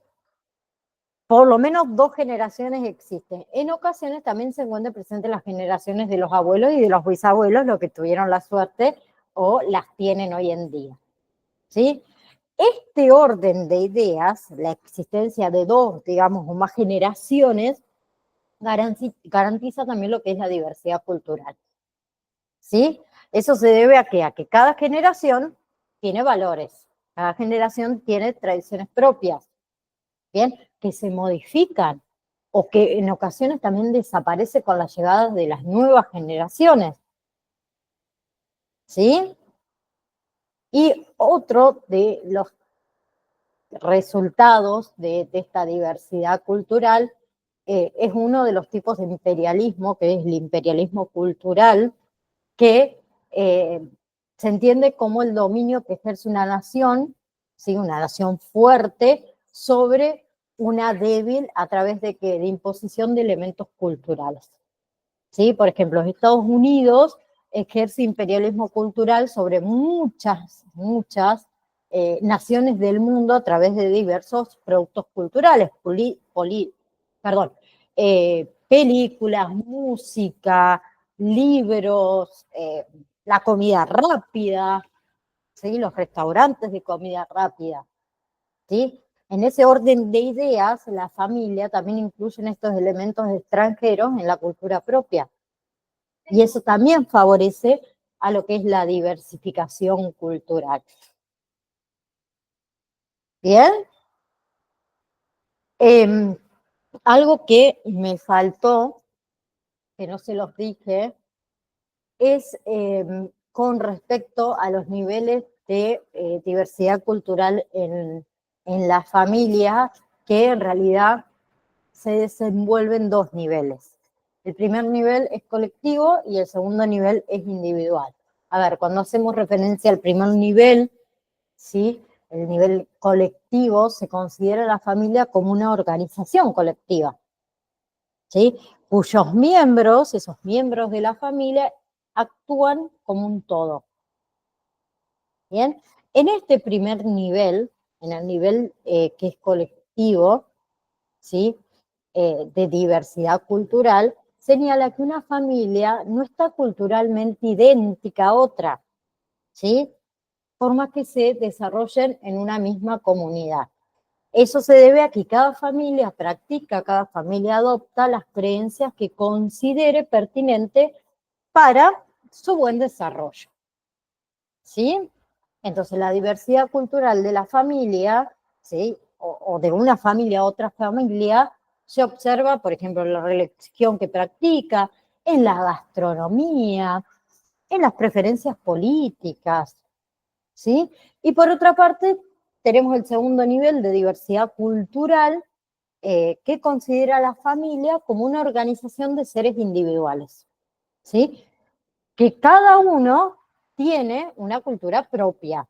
Por lo menos 2 generaciones existen. En ocasiones también se encuentran presentes las generaciones de los abuelos y de los bisabuelos, los que tuvieron la suerte o las tienen hoy en día, ¿sí? Este orden de ideas, la existencia de 2, digamos, o más generaciones, garantiza también lo que es la diversidad cultural, ¿sí? Eso se debe a que cada generación tiene valores, cada generación tiene tradiciones propias, ¿bien? Que se modifican o que en ocasiones también desaparece con la llegada de las nuevas generaciones, ¿sí? Y otro de los resultados de esta diversidad cultural es uno de los tipos de imperialismo, que es el imperialismo cultural, que se entiende como el dominio que ejerce una nación, ¿sí? Una nación fuerte, sobre una débil a través de imposición de elementos culturales, ¿sí? Por ejemplo, Estados Unidos ejerce imperialismo cultural sobre muchas naciones del mundo a través de diversos productos culturales, películas, música, libros, la comida rápida, ¿sí? Los restaurantes de comida rápida, ¿sí? En ese orden de ideas, la familia también incluye estos elementos extranjeros en la cultura propia. Y eso también favorece a lo que es la diversificación cultural. ¿Bien? Algo que me faltó, que no se los dije, es con respecto a los niveles de diversidad cultural en la familia, que en realidad se desenvuelven 2 niveles. El primer nivel es colectivo y el segundo nivel es individual. A ver, cuando hacemos referencia al primer nivel, ¿sí? El nivel colectivo, se considera la familia como una organización colectiva, ¿sí? Cuyos miembros, esos miembros de la familia, actúan como un todo. ¿Bien? En este primer nivel, en el nivel que es colectivo, ¿sí? De diversidad cultural, señala que una familia no está culturalmente idéntica a otra, ¿sí? Por más que se desarrollen en una misma comunidad. Eso se debe a que cada familia adopta las creencias que considere pertinente para su buen desarrollo, ¿sí? Entonces, la diversidad cultural de la familia, ¿sí? O de una familia a otra familia, se observa, por ejemplo, en la religión que practica, en la gastronomía, en las preferencias políticas, ¿sí? Y por otra parte, tenemos el segundo nivel de diversidad cultural, que considera a la familia como una organización de seres individuales, ¿sí? Que cada uno tiene una cultura propia,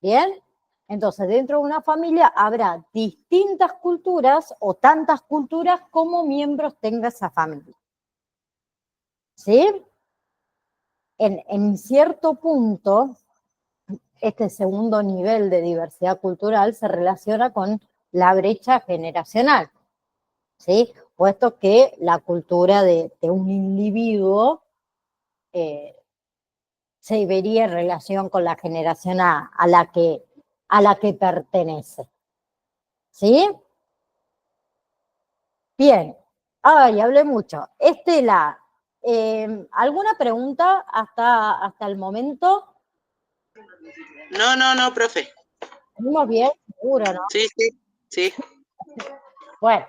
¿bien? Entonces, dentro de una familia habrá distintas culturas o tantas culturas como miembros tenga esa familia, ¿sí? En cierto punto, este segundo nivel de diversidad cultural se relaciona con la brecha generacional, ¿sí? Puesto que la cultura de un individuo se vería en relación con la generación a la que pertenece, ¿sí? Bien. Ay, hablé mucho. Estela, ¿alguna pregunta hasta el momento? No, profe. ¿Estamos bien? Seguro, ¿no? Sí. Bueno,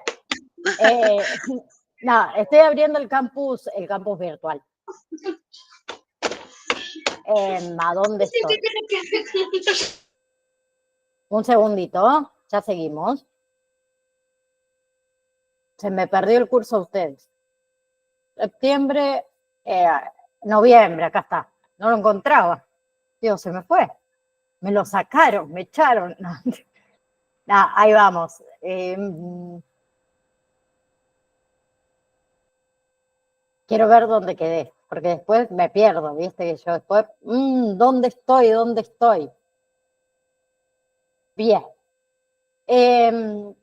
no, estoy abriendo el campus virtual. ¿A dónde estoy? Un segundito, ya seguimos. Se me perdió el curso a ustedes. Septiembre, noviembre, acá está. No lo encontraba. Dios, se me fue. me lo sacaron, me echaron. Ahí vamos. Quiero ver dónde quedé, porque después me pierdo, ¿viste? Que yo después, ¿dónde estoy? ¿Dónde estoy? Bien. Y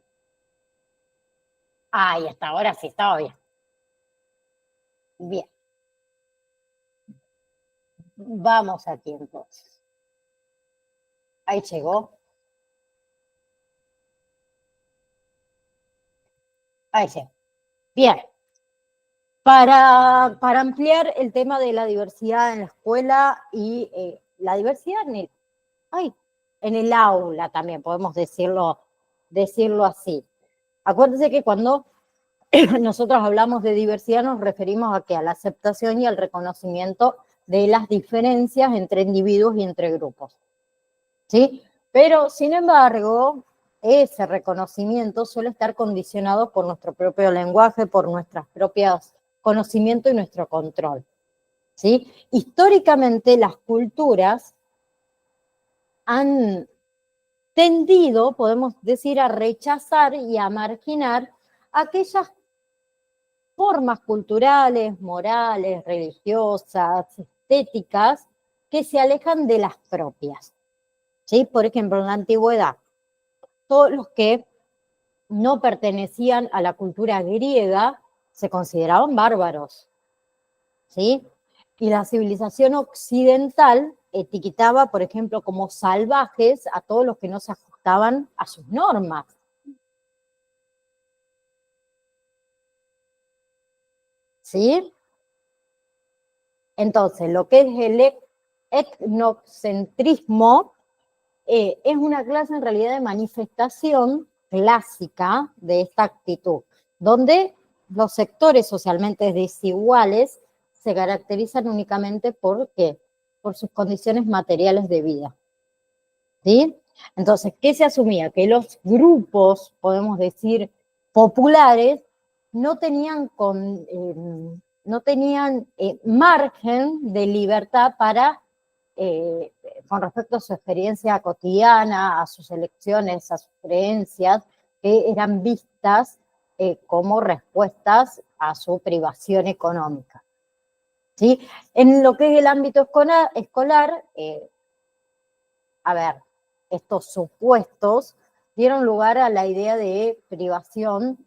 hasta ahora sí estaba bien. Bien. Vamos aquí entonces. Ahí llegó. Ahí llegó. Bien. Para ampliar el tema de la diversidad en la escuela y la diversidad en el aula también, podemos decirlo así. Acuérdense que cuando nosotros hablamos de diversidad nos referimos a la aceptación y al reconocimiento de las diferencias entre individuos y entre grupos. ¿Sí? Pero, sin embargo, ese reconocimiento suele estar condicionado por nuestro propio lenguaje, por nuestros propios conocimientos y nuestro control. ¿Sí? Históricamente, las culturas han tendido, podemos decir, a rechazar y a marginar aquellas formas culturales, morales, religiosas, estéticas, que se alejan de las propias. ¿Sí? Por ejemplo, en la antigüedad, todos los que no pertenecían a la cultura griega se consideraban bárbaros. ¿Sí? Y la civilización occidental etiquetaba, por ejemplo, como salvajes a todos los que no se ajustaban a sus normas. ¿Sí? Entonces, lo que es el etnocentrismo es una clase en realidad de manifestación clásica de esta actitud, donde los sectores socialmente desiguales se caracterizan únicamente por sus condiciones materiales de vida. ¿Sí? Entonces, ¿qué se asumía? Que los grupos, podemos decir, populares, no tenían margen de libertad para, con respecto a su experiencia cotidiana, a sus elecciones, a sus creencias, que eran vistas como respuestas a su privación económica. ¿Sí? En lo que es el ámbito escolar, estos supuestos dieron lugar a la idea de privación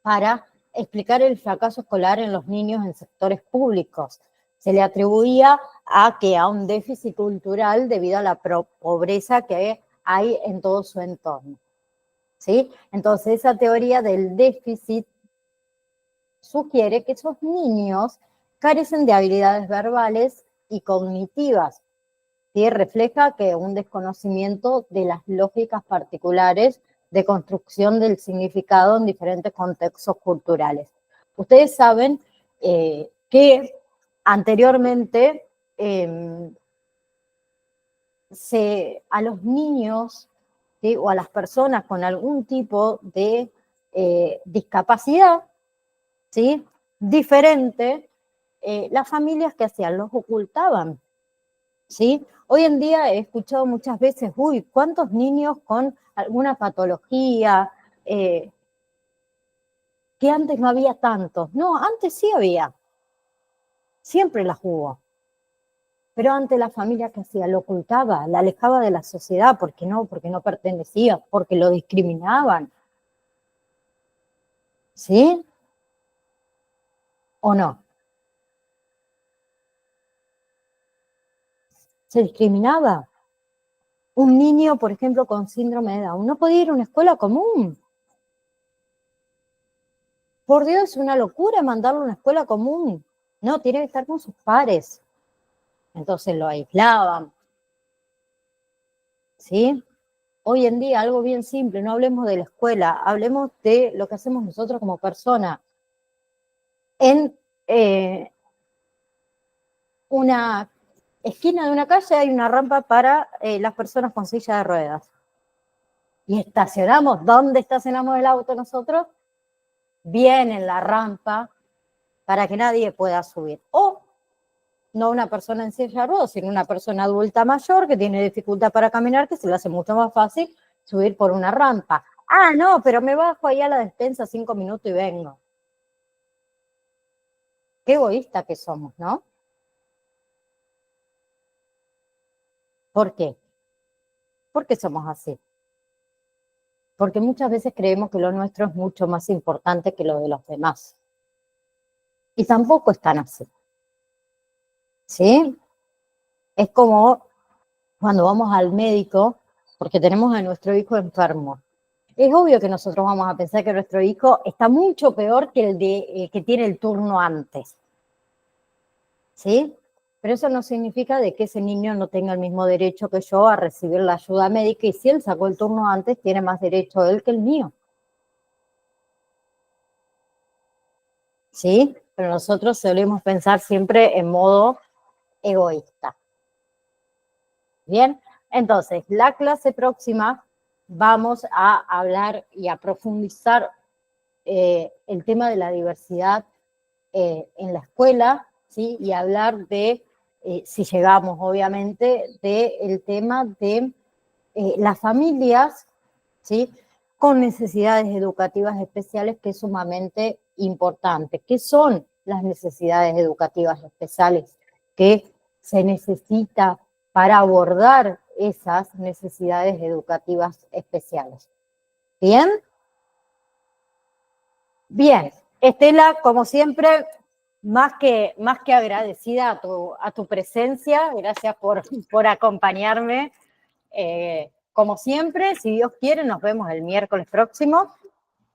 para explicar el fracaso escolar en los niños en sectores públicos. Se le atribuía a un déficit cultural debido a la pobreza que hay en todo su entorno. ¿Sí? Entonces, esa teoría del déficit sugiere que esos niños carecen de habilidades verbales y cognitivas. ¿Sí? Refleja que un desconocimiento de las lógicas particulares de construcción del significado en diferentes contextos culturales. Ustedes saben que anteriormente a los niños, ¿sí? O a las personas con algún tipo de discapacidad, ¿sí? Diferente, las familias que hacían los ocultaban. ¿Sí? Hoy en día he escuchado muchas veces, ¿cuántos niños con alguna patología? Que antes no había tantos. No, antes sí había. Siempre las hubo. Pero antes la familia que hacía lo ocultaba, la alejaba de la sociedad, porque no pertenecía, porque lo discriminaban. ¿Sí? ¿O no? Se discriminaba. Un niño, por ejemplo, con síndrome de Down, no podía ir a una escuela común. Por Dios, es una locura mandarlo a una escuela común. No, tiene que estar con sus pares. Entonces lo aislaban. ¿Sí? Hoy en día, algo bien simple, no hablemos de la escuela, hablemos de lo que hacemos nosotros como personas. En una esquina de una calle hay una rampa para las personas con silla de ruedas. Y estacionamos, ¿dónde estacionamos el auto nosotros? Bien en la rampa, para que nadie pueda subir. O no una persona en silla de ruedas, sino una persona adulta mayor que tiene dificultad para caminar, que se le hace mucho más fácil subir por una rampa. Ah, no, pero me bajo ahí a la despensa 5 minutos y vengo. Qué egoísta que somos, ¿no? ¿Por qué? ¿Por qué somos así? Porque muchas veces creemos que lo nuestro es mucho más importante que lo de los demás. Y tampoco es tan así. ¿Sí? Es como cuando vamos al médico, porque tenemos a nuestro hijo enfermo. Es obvio que nosotros vamos a pensar que nuestro hijo está mucho peor que el que tiene el turno antes. ¿Sí? Pero eso no significa de que ese niño no tenga el mismo derecho que yo a recibir la ayuda médica, y si él sacó el turno antes, tiene más derecho él que el mío. ¿Sí? Pero nosotros solemos pensar siempre en modo egoísta. Bien, entonces, la clase próxima vamos a hablar y a profundizar el tema de la diversidad en la escuela, ¿sí? Y hablar de, si llegamos obviamente, del tema de las familias, ¿sí? Con necesidades educativas especiales, que es sumamente importante. ¿Qué son las necesidades educativas especiales que se necesita para abordar esas necesidades educativas especiales? ¿Bien? Bien. Estela, como siempre, más que agradecida a tu presencia. Gracias por acompañarme. Como siempre, si Dios quiere, nos vemos el miércoles próximo.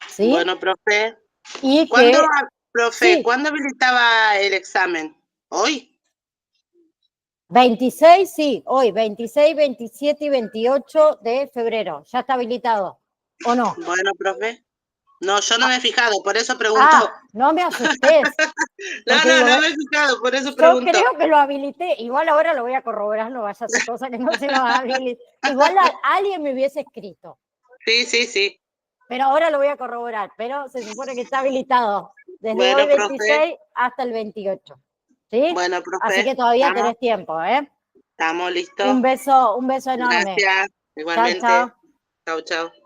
¿Sí? Bueno, profe. Y ¿Cuándo, que, profe, sí, cuándo habilitaba el examen? ¿Hoy? 26, sí, hoy, 26, 27 y 28 de febrero. ¿Ya está habilitado o no? Bueno, profe. No, yo no me he fijado, por eso pregunto. Ah, no me asustes. No, Porque digo, no me he fijado, por eso yo pregunto. creo que lo habilité. Igual ahora lo voy a corroborar, no vaya a ser cosa que no se lo habilite. Igual alguien me hubiese escrito. Sí, sí, sí. Pero ahora lo voy a corroborar. Pero se supone que está habilitado desde Bueno, hoy profe. 26 hasta el 28. ¿Sí? Bueno, Así profe. que todavía tenés tiempo, ¿eh? Estamos listos. Un beso enorme. Gracias. Chao, Igualmente. chao. Chau, chau.